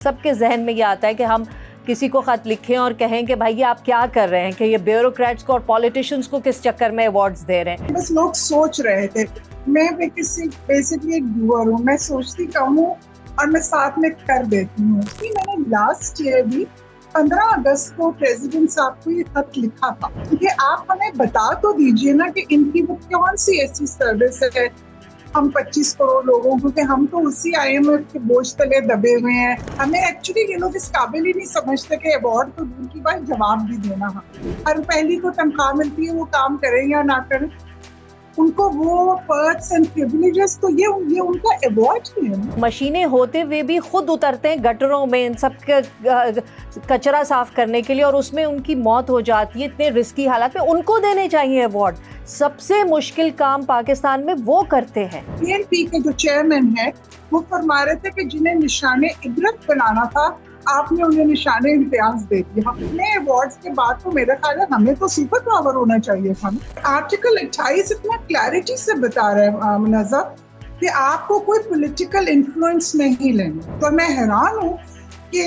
सबके जहन में ये आता है कि हम किसी को खत लिखें और कहें कि भाई ये आप क्या कर रहे हैं, कि ये ब्यूरोक्रेट्स को और पॉलिटिशियंस को किस चक्कर में अवार्ड्स दे रहे हैं। बस लोग सोच रहे थे। मैं किसी बेसिकली एक डूअर हूँ, मैं सोचती कम हूँ और मैं साथ में कर देती हूँ। मैंने लास्ट ईयर भी 15 अगस्त को प्रेसिडेंट साहब को ये खत लिखा था कि आप हमें बता तो दीजिए ना कि इनकी वो कौन सी ऐसी सर्विस है हम 25 करोड़ लोगों को, कि हम तो उसी IMF के बोझ तले दबे हुए हैं। हमें एक्चुअली ये लोग इस काबिल ही नहीं समझते कि अवार्ड तो दूर की बात जवाब भी देना। हर पहली को तनख्वाह मिलती है, वो काम करें या ना करें, उनको वो पर्क्स एंड प्रिविलेजेस, तो ये उनका अवार्ड ही है। मशीनें होते हुए भी खुद उतरते हैं गटरों में इन सब कचरा साफ करने के लिए और उसमें उनकी मौत हो जाती है इतने रिस्की हालात में। उनको देने चाहिए अवार्ड। सबसे मुश्किल काम पाकिस्तान में वो करते हैं। PNP के जो चेयरमैन है वो फरमा रहे थे कि जिन्हें निशाने इबरत बनाना था आपने उन्हें निशाने इम्तियाज दे दिया। अपने अवार्ड्स के बाद तो मेरा ख्याल है हमें तो सुपर पावर होना चाहिए था। आर्टिकल 28 इतना क्लैरिटी से बता रहा है मुनज़्ज़ा कि आपको कोई पॉलिटिकल इन्फ्लुएंस नहीं लेना। तो मैं हैरान हूँ कि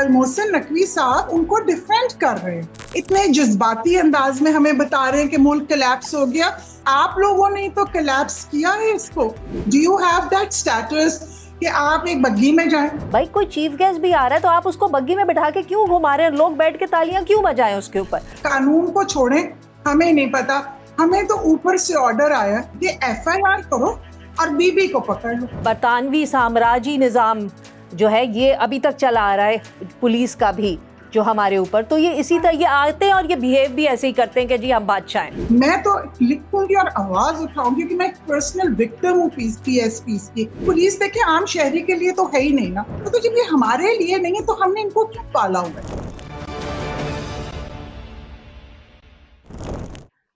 मोहसिन नकवी साहब उनको डिफेंड कर रहे हैं, इतने जज्बाती अंदाज में हमें बता रहे हैं कि मुल्क कोलैप्स हो गया। आप लोगों ने तो कोलैप्स किया है इसको। Do you have that status कि आप एक बग्गी में जाएं? भाई कोई चीफ गेस्ट भी आ रहा है तो आप उसको बग्गी में बिठा के क्यों घुमा रहे हैं? लोग बैठ के तालियां क्यों बजाएं उसके ऊपर? कानून को छोड़ें, हमें नहीं पता। हमें तो ऊपर से ऑर्डर आया कि FIR करो और बीबी को पकड़ लो। बरतानवी साम्राज्य निजाम जो है ये अभी तक चला आ रहा है, पुलिस का भी जो हमारे ऊपर, तो ये इसी तरह ये आते हैं और ये बिहेव भी ऐसे ही करते हैं कि जी हम बादशाह हैं। मैं तो लिखूंगी और आवाज उठाऊंगी कि मैं पर्सनल विक्टिम हूँ पीस की। पुलिस देखिए आम शहरी के लिए तो है ही नहीं ना, तो जब ये हमारे लिए नहीं है तो हमने इनको क्यों पाला हुआ है?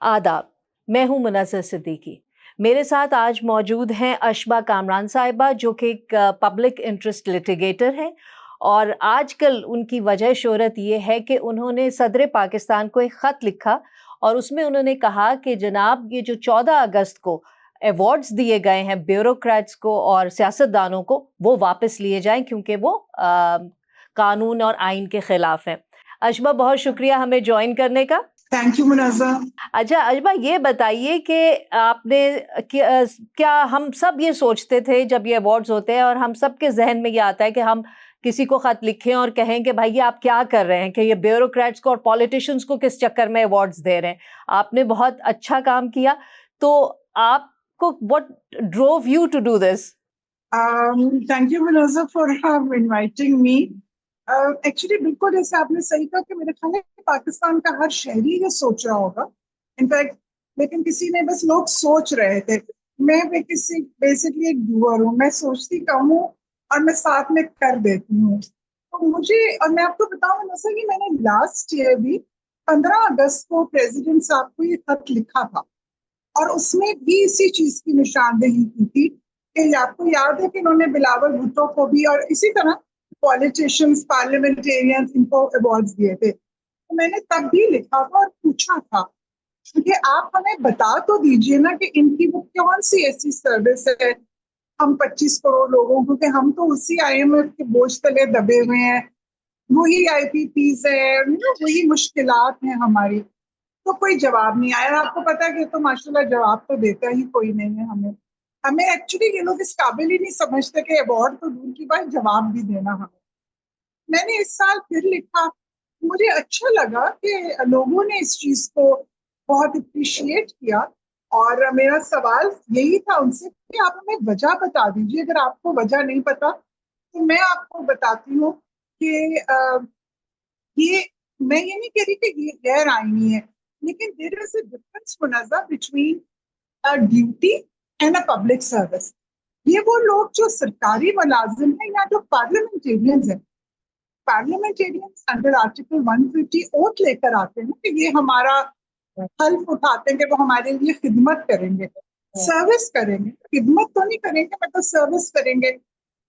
आदाब, मैं हूँ मुनज़्ज़र सिद्दीकी। मेरे साथ आज मौजूद हैं अशबा कामरान साहिबा जो कि एक पब्लिक इंटरेस्ट लिटिगेटर हैं और आजकल उनकी वजह शोहरत ये है कि उन्होंने सदर पाकिस्तान को एक ख़त लिखा और उसमें उन्होंने कहा कि जनाब ये जो 14 अगस्त को अवार्ड्स दिए गए हैं ब्यूरोक्रेट्स को और सियासतदानों को, वो वापस लिए जाएं क्योंकि वो कानून और आइन के ख़िलाफ़ हैं। अशबा, बहुत शुक्रिया हमें ज्वाइन करने का। Thank you Munazza. अच्छा अशबा, ये बताइए कि आपने क्या हम सब ये सोचते थे जब ये अवार्ड्स होते हैं और हम सब के जहन में ये आता है कि हम किसी को खत लिखें और कहें कि भाई ये आप क्या कर रहे हैं, कि ये ब्यूरोक्रेट्स को और पॉलिटिशियंस को किस चक्कर में अवार्ड्स दे रहे हैं। आपने बहुत अच्छा काम किया, तो आपको what drove you to do this? Thank you Munazza for inviting me. Actually बिल्कुल जैसे आपने सही कहा कि मेरे ख्याल है पाकिस्तान का हर शहरी ये सोच रहा होगा इनफैक्ट, लेकिन किसी ने बस लोग सोच रहे थे। मैं किसी बेसिकली एक डूअर हूँ, मैं सोचती कम हूँ और मैं साथ में कर देती हूँ। तो मुझे, और मैं आपको बताऊँ ना सर कि मैंने लास्ट ईयर भी 15 अगस्त को प्रेसिडेंट साहब को ये खत लिखा था और उसमें भी इसी चीज की निशानदेही की थी कि आपको याद है कि इन्होंने बिलावल भुट्टो को भी और इसी तरह पॉलिटिशियंस, पार्लियामेंटेरियंस, इनको अवार्ड्स दिए थे। तो मैंने तब भी लिखा था और पूछा था कि आप हमें बता तो दीजिए ना कि इनकी वो कौन सी ऐसी सर्विस है हम 25 करोड़ लोगों को, कि हम तो उसी IMF के बोझ तले दबे हुए हैं, वही IPPs है, वही मुश्किलात हैं हमारी। तो कोई जवाब नहीं आया। आपको पता है कि तो माशाल्लाह जवाब तो देता ही कोई नहीं है हमें एक्चुअली ये लोग इस काबिल ही नहीं समझते कि अवार्ड तो दूर की बात जवाब भी देना हमें। मैंने इस साल फिर लिखा, मुझे अच्छा लगा कि लोगों ने इस चीज को बहुत अप्रिशिएट किया और मेरा सवाल यही था उनसे कि आप हमें वजह बता दीजिए। अगर आपको वजह नहीं पता तो मैं आपको बताती हूँ कि ये, मैं ये नहीं कह रही कि ये गैर आईनी है, लेकिन there is a difference Munazza between a duty and a public service. ये वो लोग जो सरकारी मुलाजिम हैं या जो पार्लियामेंटेरियंस हैं, पार्लियामेंटेरियंस अंडर आर्टिकल 150 ओथ लेकर आते हैं कि ये हमारा हल्फ उठाते हैं कि वो हमारे लिए खिदमत करेंगे, सर्विस करेंगे। खिदमत तो नहीं करेंगे, मतलब सर्विस करेंगे।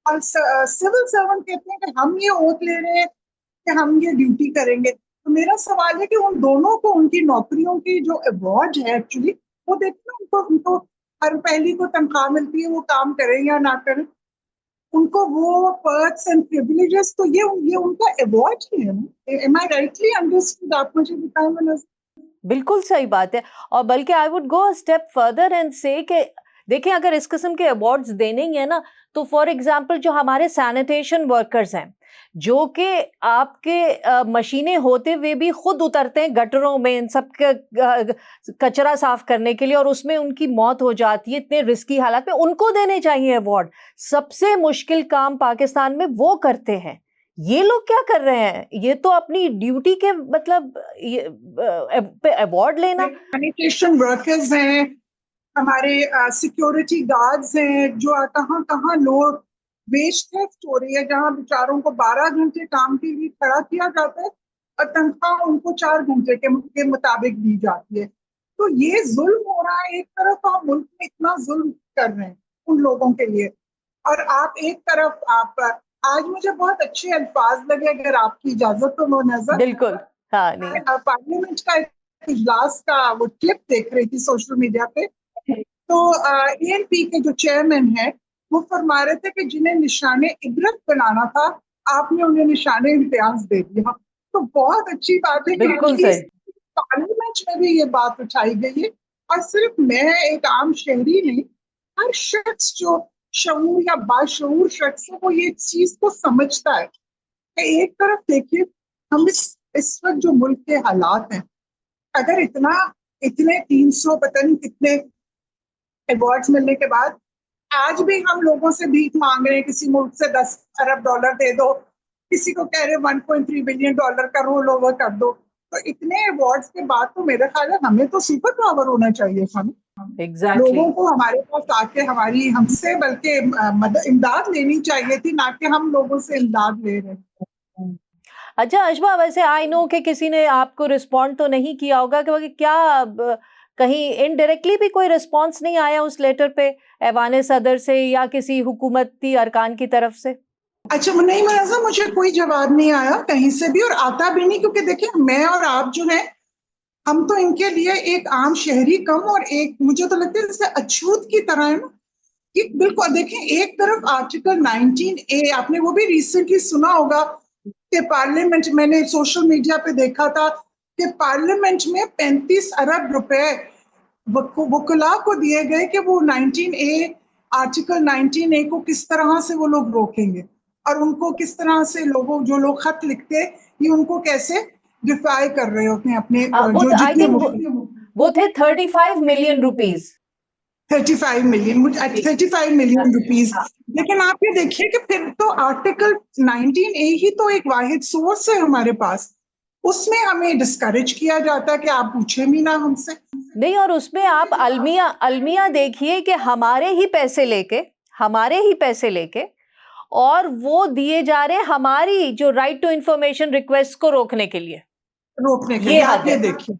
और सिविल सर्वेंट कहते हैं कि हम ये ओथ ले रहे हैं कि हम ये ड्यूटी करेंगे। तो मेरा सवाल है कि उन दोनों को उनकी नौकरियों की जो अवार्ड है एक्चुअली वो देखना, उनको उनको हर पहली को तनख्वाह मिलती है, वो काम करें या ना करें, उनको वो पर्क्स एंड प्रिविलेजेस, तो ये उनका अवार्ड ही है ना। एम आई राइटली अंडरस्टूड? आप मुझे बताएं मनोज। बिल्कुल सही बात है। और बल्कि I would go a step further and से कि देखिए, अगर इस किस्म के अवार्ड्स देने ही है ना, तो फॉर एग्जांपल जो हमारे सैनिटेशन वर्कर्स हैं, जो कि आपके मशीनें होते हुए भी खुद उतरते हैं गटरों में इन सब कचरा साफ करने के लिए, और उसमें उनकी मौत हो जाती है इतने रिस्की हालात में, उनको देने चाहिए अवार्ड। सबसे मुश्किल काम पाकिस्तान में वो करते हैं। ये लोग क्या कर रहे हैं? ये तो अपनी ड्यूटी के मतलब अवार्ड लेना। सैनिटेशन वर्कर्स हैं, हमारे सिक्योरिटी गार्ड्स हैं, जो कहाँ कहाँ लोग वेस्ट थेफ्ट हो रही है, जहाँ बेचारों को 12 घंटे काम के लिए खड़ा किया जाता है और तनख्वाह उनको 4 घंटे के मुताबिक दी जाती है। तो ये जुल्म हो रहा है। एक तरफ आप मुल्क में इतना जुल्म कर रहे हैं उन लोगों के लिए, और आप एक तरफ आप आज मुझे बहुत अच्छे अल्फाज लगे, अगर आपकी इजाजत तो नजर। बिल्कुल, हाँ, नहीं, पार्लियामेंट का इजलास का वो क्लिप देख रही थी सोशल मीडिया पे, तो एएनपी के जो चेयरमैन है वो फरमा रहे थे कि जिन्हें निशाने इबरत बनाना था, आपने उन्हें निशाने इम्तियाज दे दिया। तो बहुत अच्छी बात है बिल्कुल कि सही। पार्लियामेंट में भी ये बात उठाई गई है। और सिर्फ मैं एक आम शहरी नहीं, हर शख्स जो शऊर या बाशऊर शख्स है वो ये चीज को समझता है कि एक तरफ देखिए, हम इस वक्त जो मुल्क के हालात हैं, अगर इतने 300 पता नहीं कितने अवार्ड्स मिलने के बाद आज भी हम लोगों से भीख मांग रहे हैं, किसी मुल्क से 10 अरब डॉलर दे दो, किसी को कह रहे 1.3 बिलियन डॉलर का रोल ओवर कर दो। तो इतने अवार्ड्स के बाद तो मेरा ख्याल है हमें तो सुपर पावर होना चाहिए। हमें एग्जैक्टली। लोगों को हमारे पास आके हमारी हमसे बल्कि मदद इमदाद लेनी चाहिए थी, ना कि हम लोगों से इमदाद ले रहे हैं। अच्छा अशबा, वैसे आई नो कि किसी ने आपको रिस्पॉन्ड तो नहीं किया होगा, कि क्या कहीं इनडायरेक्टली भी कोई रिस्पॉन्स नहीं आया उस लेटर पे ऐवान सदर से या किसी हुकूमती अरकान की तरफ से? अच्छा, नहीं मनाजा, मुझे कोई जवाब नहीं आया कहीं से भी, और आता भी नहीं, क्योंकि देखिए मैं और आप जो है, हम तो इनके लिए एक आम शहरी कम, और एक मुझे तो लगता है जैसे अछूत की तरह है ना कि बिल्कुल। देखें, एक तरफ आर्टिकल 19A, आपने वो भी रिसेंटली सुना होगा कि पार्लियामेंट, मैंने सोशल मीडिया पे देखा था कि पार्लियामेंट में 35 अरब रुपए वकुला को दिए गए कि वो 19A, आर्टिकल 19A को किस तरह से वो लोग रोकेंगे, और उनको किस तरह से लोगों जो लोग खत लिखते ये उनको कैसे डिफाई कर रहे होते हैं अपने वो जो आई जितने थिंक वो थे 35 million rupees. 35 million, 35 million rupees. लेकिन आप ये देखिए कि फिर तो आर्टिकल 19A ही तो एक वाहिद सोर्स है हमारे पास, उसमें हमें डिस्करेज किया जाता है कि आप पूछे भी ना हमसे। नहीं, और उसमें आप अलमिया देखिए कि हमारे ही पैसे लेके और वो दिए जा रहे हैं हमारी जो राइट टू इंफॉर्मेशन रिक्वेस्ट को रोकने के लिए। रोकने के ये लिए हद आप ये है। देखिए,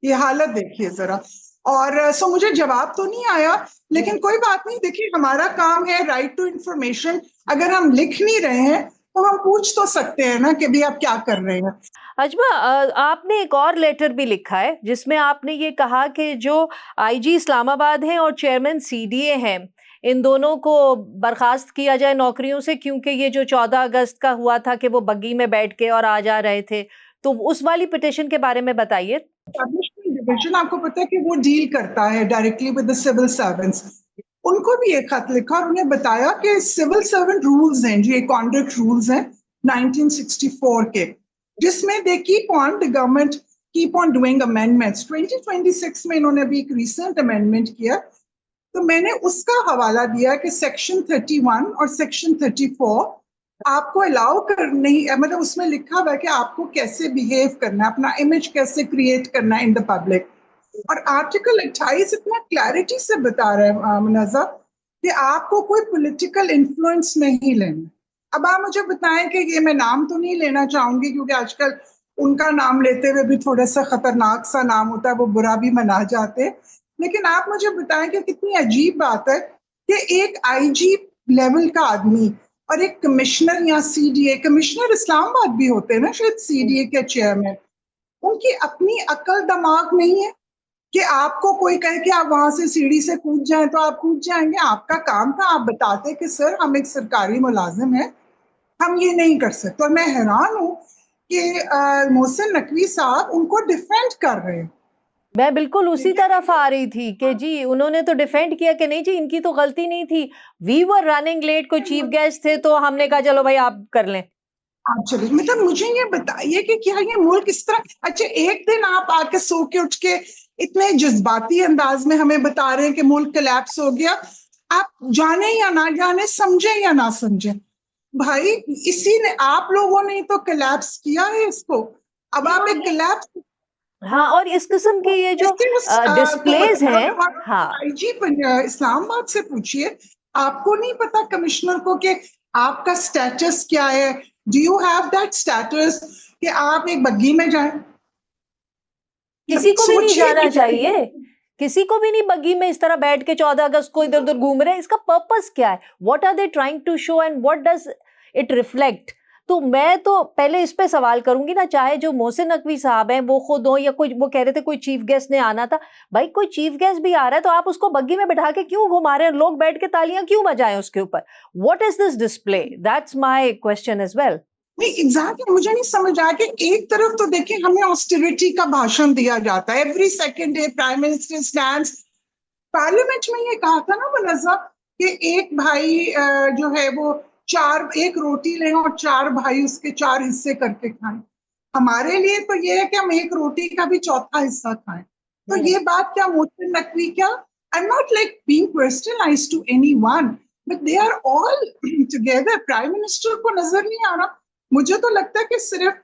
ये हालत देखिए जरा। और सो मुझे जवाब तो नहीं आया, लेकिन कोई बात नहीं। देखिए, हमारा काम है राइट टू इंफॉर्मेशन। अगर हम लिख नहीं रहे हैं तो हम पूछ तो सकते हैं ना कि भी आप क्या कर रहे हैं। अजमा, आपने एक और लेटर भी लिखा है जिसमें आपने ये कहा कि जो आईजी इस्लामाबाद हैं और चेयरमैन सीडीए हैं, इन दोनों को बर्खास्त किया जाए नौकरियों से, क्योंकि ये जो 14 अगस्त का हुआ था कि वो बग्गी में बैठ के और आ जा रहे थे, तो उस वाली पिटिशन के बारे में बताइए। एस्टैब्लिशमेंट डिवीजन, आपको पता है कि वो डील करता है directly with the civil servants. उनको भी एक खत लिखा और उन्हें बताया कि सिविल सर्वेंट रूल्स हैं, जो कॉन्डक्ट रूल्स हैं 1964 के, जिसमें they keep on, the government keep on doing amendments. 2026 में इन्होंने भी एक रिसेंट अमेंडमेंट किया, तो मैंने उसका हवाला दिया कि सेक्शन 31 और सेक्शन 34 आपको अलाउ कर नहीं, मतलब उसमें लिखा हुआ है कि आपको कैसे बिहेव करना है, अपना इमेज कैसे क्रिएट करना है इन द पब्लिक। और आर्टिकल 28 इतना क्लैरिटी से बता रहा है मुनज़्ज़ा कि आपको कोई पॉलिटिकल इन्फ्लुएंस नहीं लेना। अब आप मुझे बताएं कि ये, मैं नाम तो नहीं लेना चाहूंगी क्योंकि आजकल उनका नाम लेते हुए भी थोड़ा सा खतरनाक सा नाम होता है, वो बुरा भी मना जाते, लेकिन आप मुझे बताएं कि कितनी अजीब बात है कि एक आईजी लेवल का आदमी और एक कमिश्नर या सीडीए, कमिश्नर इस्लामाबाद भी होते हैं ना शायद, सीडीए के चेयरमैन, उनकी अपनी अकल दिमाग नहीं है। कि आपको कोई कहे कि आप वहां से सीढ़ी से कूद जाएं तो आप कूद जाएंगे? आपका काम था, आप बताते कि सर हम एक सरकारी मुलाजिम हैं, हम ये नहीं कर सकते। और मैं हैरान हूँ कि मोहसिन नकवी साहब उनको डिफेंड कर रहे हैं। मैं बिल्कुल उसी तरफ आ रही थी कि जी उन्होंने तो डिफेंड किया कि नहीं जी इनकी तो गलती नहीं थी, वी वर रनिंग लेट, कोई चीफ गेस्ट थे तो हमने कहा चलो भाई आप कर लें। आप चलिए, मतलब मुझे ये बताइए कि क्या ये मुल्क इस तरह, अच्छा एक दिन आप आके सो के उठ के इतने जज्बाती अंदाज में हमें बता रहे हैं कि मुल्क कोलैप्स हो गया, आप जाने या ना जाने, समझे या ना समझे, भाई इसी ने, आप लोगों ने तो कोलैप्स किया है इसको। अब आप एक कोलैप्स, हाँ, और इस किस्म के ये जो जैसे उस डिस्प्लेज हैं, हाँ आईजी इस्लामाबाद से पूछिए, आपको नहीं पता कमिश्नर को कि आपका स्टेटस क्या है? Do you have that status कि आप एक बग्गी में जाएं? किसी को भी नहीं सोचिए जाना कि चाहिए, किसी को भी नहीं बग्गी में इस तरह बैठ के 14 अगस्त को इधर उधर घूम रहे हैं। इसका पर्पस क्या है? What are they trying to show and what does it reflect? तो मैं तो पहले इस पे सवाल करूंगी ना, चाहे जो मोहसिन नकवी साहब हैं वो खुद हो या कोई, वो कह रहे थे कोई चीफ गेस्ट ने आना था, भाई कोई चीफ गेस्ट भी आ रहा है तो आप उसको बग्गी में बैठा के क्यों घुमा रहे हैं? लोग बैठ के तालियां क्यों बजाएं उसके ऊपर? What is this display? That's my question as well. नहीं, एग्जैक्टली मुझे नहीं समझ आया कि एक तरफ तो देखिए हमें ऑस्टेरिटी का भाषण दिया जाता है, every second day prime minister stands. Parliament में ये कहा था ना मुनज़्ज़ा कि एक भाई जो है वो चार, एक रोटी लें और चार भाई उसके चार हिस्से करके खाएं। हमारे लिए तो ये है कि हम एक रोटी का भी चौथा हिस्सा खाएं। तो ये बात क्या मोहसिन नकवी, क्या, I am not like being personalised to anyone, but they are all together. Prime minister को नजर नहीं आ रहा? मुझे तो लगता है कि सिर्फ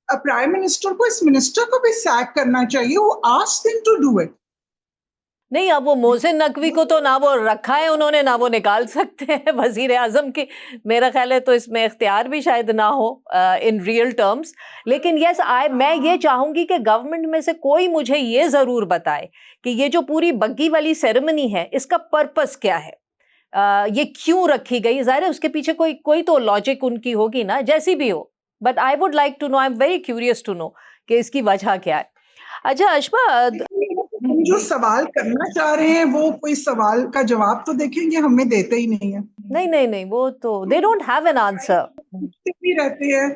प्राइम मिनिस्टर को, इस मिनिस्टर को भी सैक करना चाहिए, वो asked him to do it. नहीं, अब वो मोहसिन नकवी को तो ना वो रखा है उन्होंने, ना वो निकाल सकते हैं वजीर आजम की। मेरा ख्याल है तो इसमें इख्तियार भी शायद ना हो इन रियल टर्म्स। लेकिन यस, मैं ये चाहूंगी कि गवर्नमेंट में से कोई मुझे ये जरूर बताए कि ये जो पूरी बग्गी वाली सेरेमनी है इसका पर्पस क्या है, ये क्यों रखी गई? जाहिर है उसके पीछे कोई कोई तो लॉजिक उनकी होगी ना, जैसी भी हो, but I would like to know, I am very curious to know कि इसकी वजह क्या है। अच्छा अशबा, हम जो सवाल करना चाह रहे हैं वो कोई सवाल का जवाब तो देखेंगे, हमें देते ही नहीं है। नहीं नहीं नहीं, वो तो they don't have an answer. पूछते भी रहते हैं,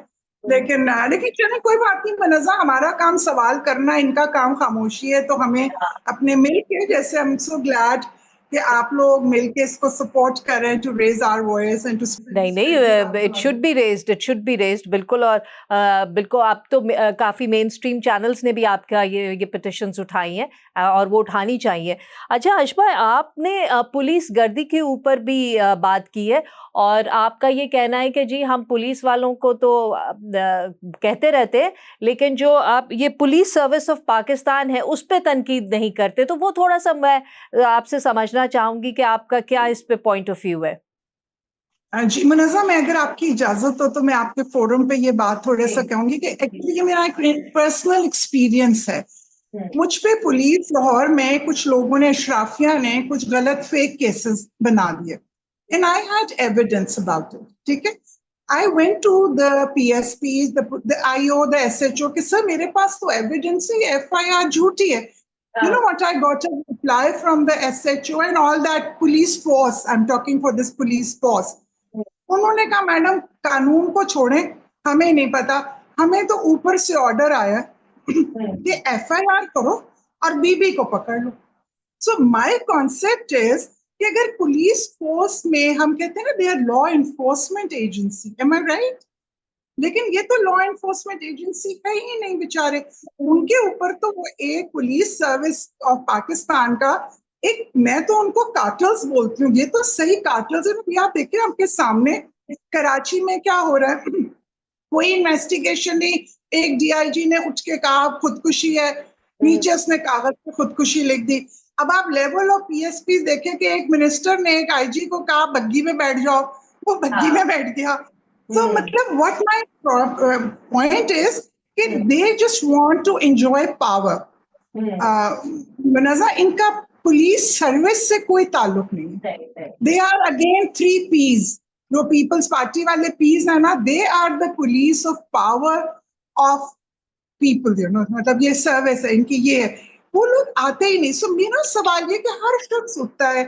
लेकिन लेकिन चले कोई बात नहीं मुनज़्ज़ा, हमारा काम सवाल करना, इनका काम खामोशी है। तो हमें अपने मिल के, जैसे आई एम सो ग्लैड कि आप लोग मिलके इसको सपोर्ट करें, to raise our voice and to नहीं नहीं, it should be raised, it should be raised, बिल्कुल। और बिल्कुल, आप तो काफ़ी मेन स्ट्रीम चैनल्स ने भी आपका ये पिटिशंस उठाई हैं और वो उठानी चाहिए। अच्छा अशबा, आपने पुलिस गर्दी के ऊपर भी बात की है और आपका ये कहना है कि जी हम पुलिस वालों को तो कहते रहते हैं, लेकिन जो आप ये पुलिस सर्विस ऑफ पाकिस्तान है उस पर तनकीद नहीं करते। तो वो थोड़ा सा मैं आपसे समझना चाहूँगी कि आपका क्या इस पे पॉइंट ऑफ व्यू है। जी मुनज़्ज़ा, मैं अगर आपकी इजाजत हो तो मैं आपके फोरम पे ये बात थोड़ा सा कहूंगी कि एक्चुअली ये मेरा एक पर्सनल एक्सपीरियंस है। मुझ पे पुलिस लाहौर में कुछ लोगों ने, अशराफिया ने कुछ गलत फेक केसेस बना दिए, and I had evidence about it. ठीक है, I went to the PSPs, the IO, the SHO कि सर मेरे पास तो एविडेंस है, FIR झूठी है। You know what I got a reply from the SHO and all that police force. I'm talking for this police force. उन्होंने कहा madam कानून को छोड़ें, हमें नहीं पता, हमें तो ऊपर से ऑर्डर आया कि FIR करो और बीबी को पकड़ लो। सो माय कॉन्सेप्ट इज कि अगर पुलिस फोर्स में, हम कहते हैं ना they are law enforcement agency, am I right? लेकिन ये तो लॉ एनफोर्समेंट एजेंसी है ही नहीं बेचारे, उनके ऊपर तो वो एक पुलिस सर्विस ऑफ पाकिस्तान का एक, मैं तो उनको कार्टल्स बोलती हूँ, ये तो सही कार्टल्स है। आप देखिए आपके सामने कराची में क्या हो रहा है, कोई इन्वेस्टिगेशन नहीं, एक DIG ने उठ के कहा खुदकुशी है, नीचे उसने कागज पे खुदकुशी लिख दी। अब आप लेवल ऑफ PSP देखें कि एक मिनिस्टर ने एक IG को कहा बग्गी में बैठ जाओ, वो बग्गी में बैठ गया। तो मतलब व्हाट माय पॉइंट इज कि they just want to enjoy power. Munazza, इनका पुलिस सर्विस से कोई ताल्लुक नहीं है। दे आर अगेन 3 Ps, जो पीपल्स पार्टी वाले Ps है ना, they are the police of power of people, you know, मतलब ये सर्विस है इनकी, ये है। वो लोग आते ही नहीं। सो मेरा सवाल ये कि हर शख्स उठता है।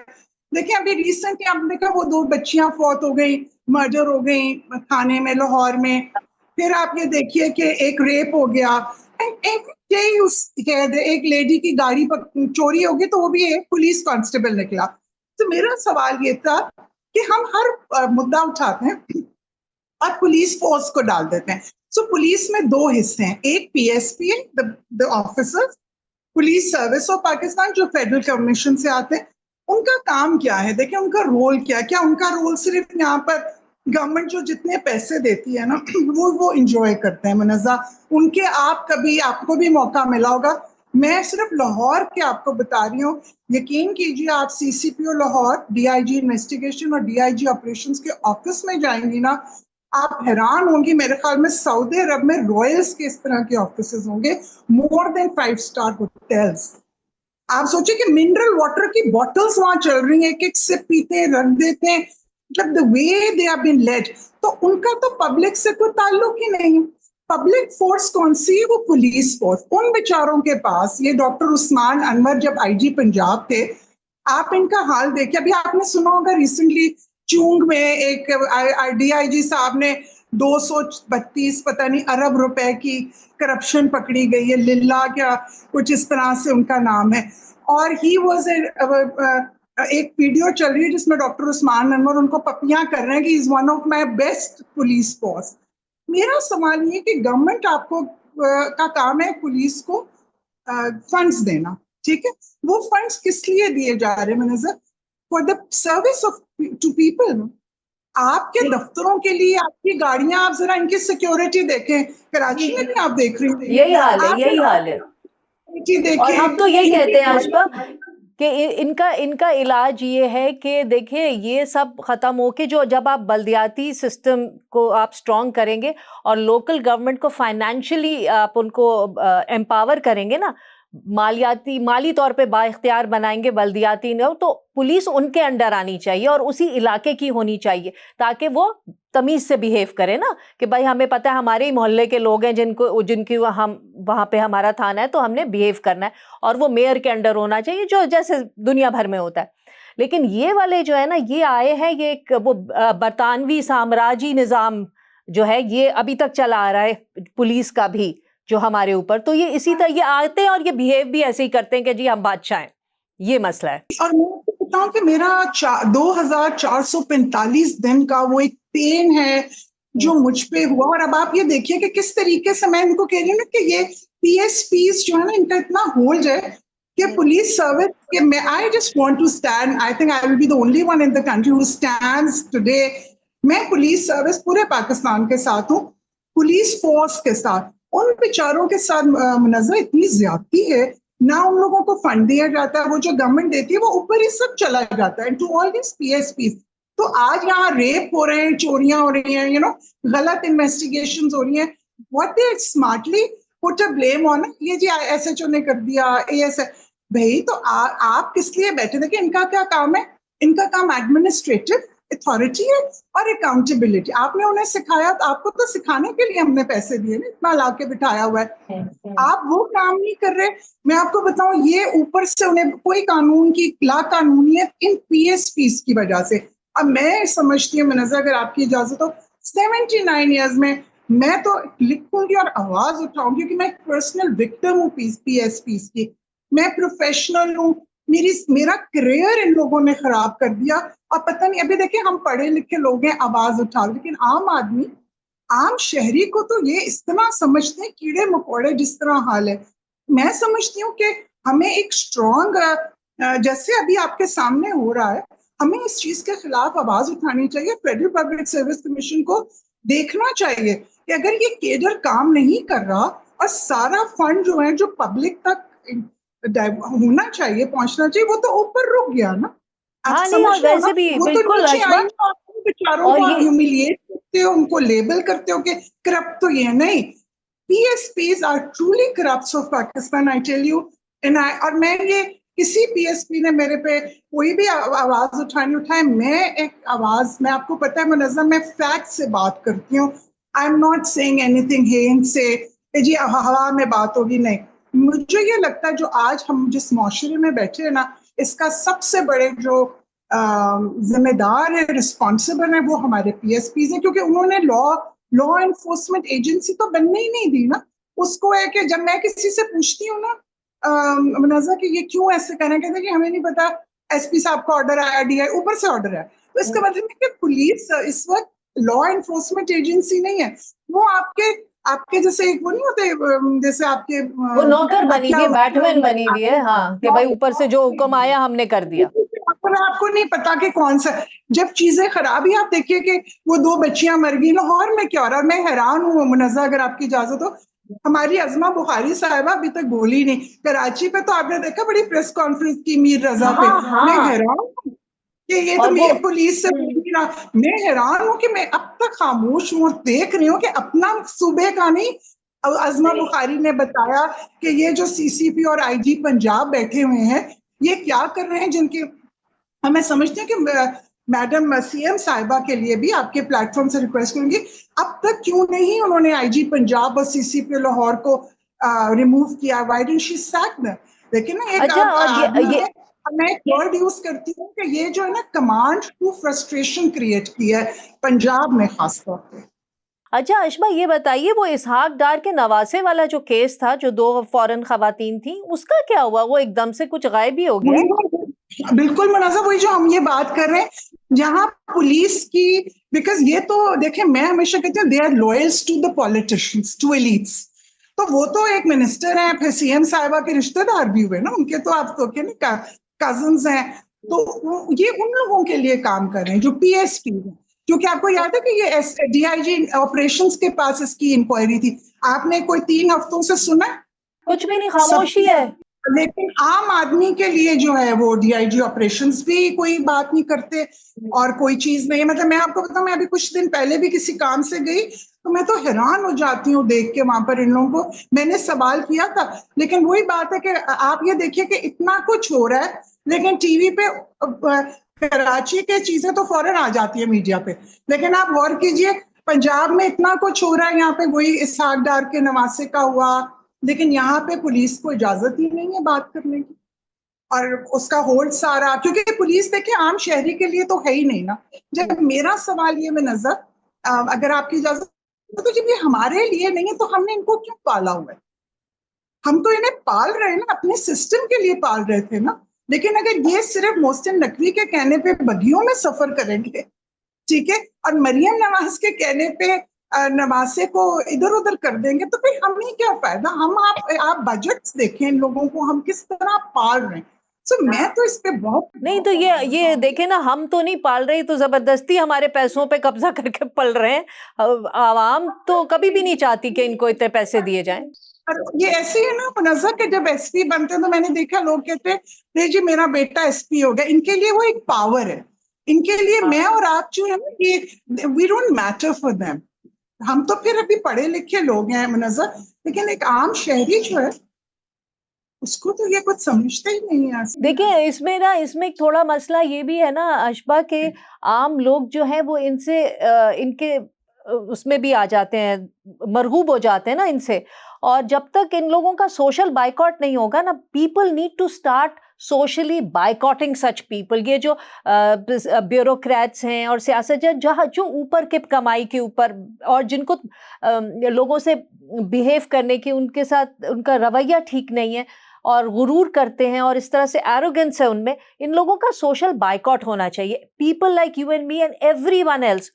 देखिए अभी रिसेंटली आपने कहा वो 2 बच्चियां फौत हो गई, मर्डर हो गई थाने में लाहौर में। फिर आप ये देखिए कि एक रेप हो गया, एंड एवरी डे उस एक लेडी की गाड़ी पर चोरी होगी तो वो भी एक पुलिस कांस्टेबल निकला। तो मेरा सवाल ये था कि हम हर मुद्दा उठाते हैं और पुलिस फोर्स को डाल देते हैं। सो पुलिस में 2 हिस्से हैं, एक पीएसपी है, the officers, police service of Pakistan, जो फेडरल कमीशन से आते हैं। उनका काम क्या है, देखिए उनका रोल क्या है। क्या उनका रोल सिर्फ यहाँ पर गवर्नमेंट जो जितने पैसे देती है ना वो इंजॉय करते हैं मुनज़्ज़ा उनके? आप कभी आपको भी मौका मिला होगा, मैं सिर्फ लाहौर के आपको बता रही हूँ, यकीन कीजिए आप सीसीपीओ लाहौर, डीआईजी इन्वेस्टिगेशन और डीआईजी ऑपरेशंस के ऑफिस में जाएंगी ना, आप हैरान होंगी। मेरे ख्याल में सऊदी अरब में रॉयल्स के इस तरह के ऑफिसेस होंगे, मोर देन 5 स्टार होटल्स। आप सोचिए कि मिनरल वाटर की बॉटल्स वहां चल रही हैं, एक-एक सिप पीते हैं, रख देते हैं, मतलब the way they have been led. तो उनका तो पब्लिक से कोई ताल्लुक ही नहीं। पब्लिक फोर्स कौन सी है? वो पुलिस फोर्स। उन बेचारों के पास, ये डॉक्टर उस्मान अनवर जब आईजी पंजाब थे, आप इनका हाल देखिए। अभी आपने सुना होगा रिसेंटली चूंग में एक डीआईजी साहब ने 232 पता नहीं अरब रुपए की करप्शन पकड़ी गई है, लिल्ला क्या कुछ इस तरह से उनका नाम है। और ही वाज एक वीडियो चल रही है जिसमें डॉक्टर उस्मान अनवर उनको पपियां कर रहे हैं कि is one of my best police force. मेरा सवाल ये कि गवर्नमेंट आपको का काम है पुलिस को फंड्स देना, ठीक है? वो फंड्स किस लिए दिए जा रहे हैं Munazzar? For the service of to people. आपके दफ्तरों के लिए आपकी गाड़ियां, आप जरा इनकी सिक्योरिटी देखें, कराची में भी आप देख रही हैं यही हाल है, यही हाल है। और हम तो यही कहते हैं आशबा कि इनका इलाज ये है कि देखिए ये सब खत्म हो के जो जब आप बल्दियाती सिस्टम को आप स्ट्रॉन्ग करेंगे और लोकल गवर्नमेंट को फाइनेंशियली आप उनको एम्पावर करेंगे ना, माली तौर पे बाइख्तियार बनाएंगे बल्दियाती ने, तो पुलिस उनके अंडर आनी चाहिए और उसी इलाके की होनी चाहिए ताकि वो तमीज से बिहेव करे ना कि भाई हमें पता है हमारे ही मोहल्ले के लोग हैं जिनकी हम वहाँ पे हमारा थाना है तो हमने बिहेव करना है, और वो मेयर के अंडर होना चाहिए जो जैसे दुनिया भर में होता है। लेकिन ये वाले जो है ना, ये आए हैं, ये एक वो बरतानवी साम्राज्य निज़ाम जो है ये अभी तक चला आ रहा है पुलिस का भी जो हमारे ऊपर, तो ये इसी तरह ये आते हैं और ये बिहेव भी ऐसे ही करते हैं कि जी हम बादशाह हैं। ये मसला है। और मैं आपको बताऊं कि मेरा 2445 दिन का वो एक पेन है जो मुझ पे हुआ। और अब आप ये देखिए कि किस तरीके से मैं इनको कह रही हूँ ना कि ये पीएसपीस जो है ना, इनका इतना होल्ड है कि पुलिस सर्विस के मैं I just want to stand, I think I will be the only one in the country who stands today. मैं पुलिस सर्विस पूरे पाकिस्तान के साथ हूँ, पुलिस फोर्स के साथ। उन बेचारों के साथ मुनज़्ज़र इतनी ज्यादती है ना, उन लोगों को फंड दिया जाता है, वो जो गवर्नमेंट देती है वो ऊपर ही सब चला जाता है टू ऑल दिस पीएसपी। तो आज यहाँ रेप हो रहे हैं, चोरियां हो रही हैं, गलत इन्वेस्टिगेशंस हो रही हैं। What they smartly put a blame on, ये जी एसएचओ ने कर दिया, एएसआई। भाई तो आप किस लिए बैठे? देखिए इनका क्या काम है, इनका काम एडमिनिस्ट्रेटिव अथॉरिटी है और अकाउंटेबिलिटी। आपने उन्हें सिखाया, तो आपको तो सिखाने के लिए हमने पैसे दिए ना, इतना ला के बिठाया हुआ है, आप वो काम नहीं कर रहे। मैं आपको बताऊं, ये ऊपर से उन्हें कोई कानून की ला कानूनियत इन पीएसपीस की वजह से। अब मैं समझती हूँ मुनज़्ज़र, अगर आपकी इजाजत हो, 79 ईयर्स में मैं तो लिखूंगी और आवाज उठाऊंगी क्योंकि मैं पर्सनल विक्टिम हूँ पीएसपीस की। मैं प्रोफेशनल हूँ, मेरा करियर इन लोगों ने खराब कर दिया। और पता नहीं, अभी देखिए हम पढ़े लिखे लोग हैं, आवाज उठा, लेकिन आम आदमी, आम शहरी को तो ये इस तरह समझते हैं कीड़े मकोड़े जिस तरह हाल है। मैं समझती हूँ कि हमें एक स्ट्रॉन्ग, जैसे अभी आपके सामने हो रहा है, हमें इस चीज के खिलाफ आवाज उठानी चाहिए। फेडरल पब्लिक सर्विस कमीशन को देखना चाहिए कि अगर ये केडर काम नहीं कर रहा और सारा फंड जो है जो पब्लिक तक होना चाहिए, पहुंचना चाहिए, वो तो ऊपर रुक गया ना। हाँ नहीं, और वैसे भी बिल्कुल बेचारों को ह्यूमिलिएट करते हो, उनको लेबल करते हो कि करप्ट तो ये नहीं। PSPs are truly corrupt of Pakistan, I tell you. और मैं ये किसी PSP ने मेरे पे कोई भी आवाज उठाए, मैं एक आवाज, मैं आपको पता है मुनज़्ज़र, मैं फैक्ट से बात करती हूँ। आई एम नॉट सेइंग एनीथिंग हेन से जी हवा में बात होगी, नहीं। मुझे ये लगता है जो आज हम जिस माशरे में बैठे हैं ना, इसका सबसे बड़े जो जिम्मेदार है, रिस्पॉन्सिबल है, वो हमारे पीएसपीज हैं, क्योंकि उन्होंने लॉ एनफोर्समेंट एजेंसी तो बनने ही नहीं दी ना। उसको है कि जब मैं किसी से पूछती हूँ ना मुनाजा कि ये क्यों ऐसे करना, कहते हैं कि हमें नहीं पता, एसपी साहब का ऑर्डर आया, डीआई ऊपर से ऑर्डर है। तो इसका मतलब है कि पुलिस इस वक्त लॉ एनफोर्समेंट एजेंसी नहीं है, वो आपके जैसे एक वो नहीं होते, जैसे आपके वो नौकर बनी हुई है, बैटमैन बनी हुई है, हाँ, कि भाई ऊपर से जो हुक्म आया हमने कर दिया। पर आपको नहीं पता कि कौन सा, जब चीजें खराब ही, आप देखिए कि वो 2 बच्चियां मर गई लाहौर में, क्या हो रहा है। मैं हैरान हूँ मुनज़्ज़ा, अगर आपकी इजाजत हो, हमारी अज़मा बुखारी साहिबा अभी तक बोली नहीं। कराची पे तो आपने देखा बड़ी प्रेस कॉन्फ्रेंस की मीर रजा पे। हाँ, मैं हाँ। हैरान हूँ कि ये तो और पुलिस से मैं हैरान हूँ कि मैं अब तक खामोश हूँ, देख रही हूँ कि अपना सूबे का नहीं, अज़मा बुखारी ने बताया कि ये जो सीसीपी और आईजी पंजाब बैठे हुए हैं, ये क्या कर रहे हैं, जिनके हमें समझते हैं कि मैडम सीएम साहिबा के लिए भी आपके प्लेटफॉर्म से रिक्वेस्ट करूंगी, अब तक क्यों नहीं उन्होंने आईजी पंजाब और सीसीपी लाहौर को रिमूव किया? Why didn't she sack them? लेकिन ना एक अच्छा, और आदमी ये है, मैं एक वर्ड यूज करती हूँ कि ये जो है ना, कमांड टू फ्रस्ट्रेशन क्रिएट की है पंजाब में खासतौर पे। अच्छा अशबा, ये बताइए, वो इसहाक डार के नवासे वाला जो केस था, जो 2 फॉरेन खवातीन थी, उसका क्या हुआ? वो एकदम से कुछ गायब ही हो गया? बिल्कुल मुनाज़ा, वही जो हम ये बात कर रहे हैं, जहां पुलिस की, बिकॉज ये तो देखें, मैं हमेशा कहती हूँ they are loyals to the politicians, to elites. तो वो तो एक मिनिस्टर हैं, फिर सीएम साहिबा के रिश्तेदार भी हुए ना उनके, तो आप तो क्या कजन्स हैं, तो ये उन लोगों के लिए काम कर रहे हैं जो पीएसपी हैं। क्योंकि आपको याद है कि ये डीआईजी ऑपरेशंस के पास इसकी इंक्वायरी थी, आपने कोई 3 हफ्तों से सुना? कुछ भी नहीं, खामोशी है। लेकिन आम आदमी के लिए जो है वो डीआईजी ऑपरेशंस भी कोई बात नहीं करते और कोई चीज नहीं। मतलब मैं आपको बताऊं, मैं अभी कुछ दिन पहले भी किसी काम से गई, तो मैं तो हैरान हो जाती हूँ देख के वहां पर इन लोगों को। मैंने सवाल किया था, लेकिन वही बात है कि आप ये देखिए कि इतना कुछ हो रहा है, लेकिन टीवी पे कराची के चीजें तो फौरन आ जाती है मीडिया पे, लेकिन आप गौर कीजिए पंजाब में इतना कुछ हो रहा है, यहाँ पे वही इसहाक डार के नवासे का हुआ, लेकिन यहाँ पे पुलिस को इजाजत ही नहीं है बात करने की, और उसका होल्ड सारा, क्योंकि पुलिस देखिए आम शहरी के लिए तो है ही नहीं ना। जब मेरा सवाल ये में नजर, अगर आपकी इजाजत, तो जब ये हमारे लिए नहीं है तो हमने इनको क्यों पाला हुआ है? हम तो इन्हें पाल रहे हैं ना, अपने सिस्टम के लिए पाल रहे थे ना। लेकिन अगर ये सिर्फ मोहसिन नकवी के कहने पे बगियों में सफर करेंगे, ठीक है, और मरियम नवाज के कहने पे नवासे को इधर उधर कर देंगे, तो फिर हमें क्या फायदा? हम आप बजट्स देखें इन लोगों को, हम किस तरह पाल रहे हैं। मैं तो इस पे बहुत नहीं, तो ये देखे ना, हम तो नहीं पाल रहे, तो जबरदस्ती हमारे पैसों पे कब्जा करके पल रहे हैं। आवाम तो कभी भी नहीं चाहती कि इनको इतने पैसे दिए जाएं। ये ऐसे है ना मुनज़्ज़ा, के जब एसपी बनते हैं तो मैंने देखा लोग कहते हैं नहीं जी मेरा बेटा एसपी हो गया। इनके लिए वो एक पावर है, इनके लिए मैं और आप जो है ना, ये we don't matter for them. हम तो फिर अभी पढ़े लिखे लोग हैं मुनज़्ज़ा, लेकिन एक आम शहरी जो है उसको तो ये कुछ समझते ही नहीं है। देखिए, इसमें थोड़ा मसला ये भी है ना अशबा, के आम लोग जो हैं वो इनसे इनके उसमें भी आ जाते हैं, मरगूब हो जाते हैं ना इनसे। और जब तक इन लोगों का सोशल बायकॉट नहीं होगा ना, people need to start socially boycotting such people. ये जो ब्यूरोक्रेट्स हैं और सियासतदान जहाँ जो ऊपर के कमाई के ऊपर, और जिनको लोगों से बिहेव करने की, उनके साथ उनका रवैया ठीक नहीं है और गुरूर करते हैं और इस तरह से एरोगेंस है उनमें, इन लोगों का सोशल बायकॉट होना चाहिए। People like you and me and everyone else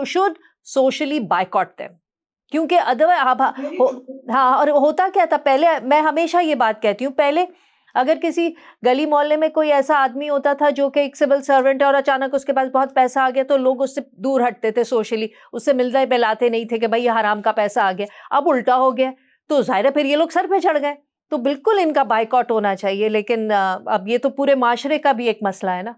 should socially boycott them, क्योंकि अदरवाइज हाँ। और होता क्या था पहले, मैं हमेशा ये बात कहती हूँ, पहले अगर किसी गली मोहल्ले में कोई ऐसा आदमी होता था जो कि एक सिविल सर्वेंट है और अचानक उसके पास बहुत पैसा आ गया, तो लोग उससे दूर हटते थे सोशली, उससे मिलते मिलाते नहीं थे कि भाई ये हराम का पैसा आ गया। अब उल्टा हो गया, तो जाहिर है फिर ये लोग सर पे चढ़ गए। तो बिल्कुल इनका बायकॉट होना चाहिए, लेकिन अब ये तो पूरे माशरे का भी एक मसला है ना।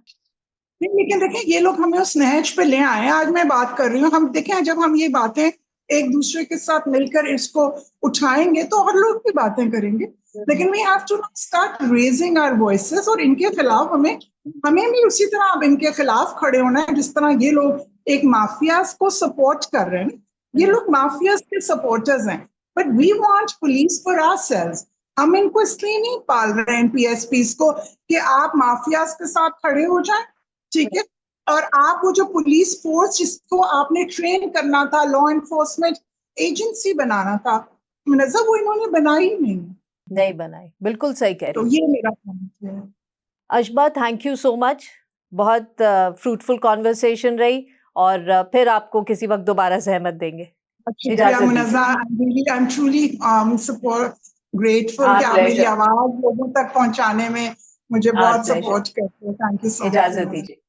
नहीं, लेकिन देखें ये लोग हमें उस नहज पे ले आए हैं। आज मैं बात कर रही हूँ, हम देखें जब हम ये बातें एक दूसरे के साथ मिलकर इसको उठाएंगे तो और लोग भी बातें करेंगे, लेकिन we have to start raising our voices. और इनके खिलाफ हमें भी उसी तरह अब इनके खिलाफ खड़े होना है, जिस तरह ये लोग एक माफियाज को सपोर्ट कर रहे हैं। ये लोग माफियाज के सपोर्टर्स हैं, but we want police for ourselves. हम इनको इसलिए नहीं पाल रहे हैं पीएसपीस को कि आप माफियाज के साथ खड़े हो जाएं, ठीक है, और आप वो जो पुलिस फोर्स जिसको आपने ट्रेन करना था, लॉ एनफोर्समेंट एजेंसी बनाना था, मुनज़्ज़म, वो इन्होंने बनाई नहीं बनाई। बिल्कुल सही कह तो रही ये मेरा पॉइंट है। अशबा, थैंक यू सो मच। बहुत फ्रूटफुल कॉन्वर्सेशन रही और फिर आपको किसी वक्त दोबारा जहमत देंगे। शुक्रिया इजाजत मुनज़्ज़ा, दीजिए। I am truly support grateful कि आप मेरी प्लेजर। आवाज लोगों तक पहुंचाने में मुझे बहुत प्लेजर। सपोर्ट करते हैं। Thank you so much. इजाजत दीजिए।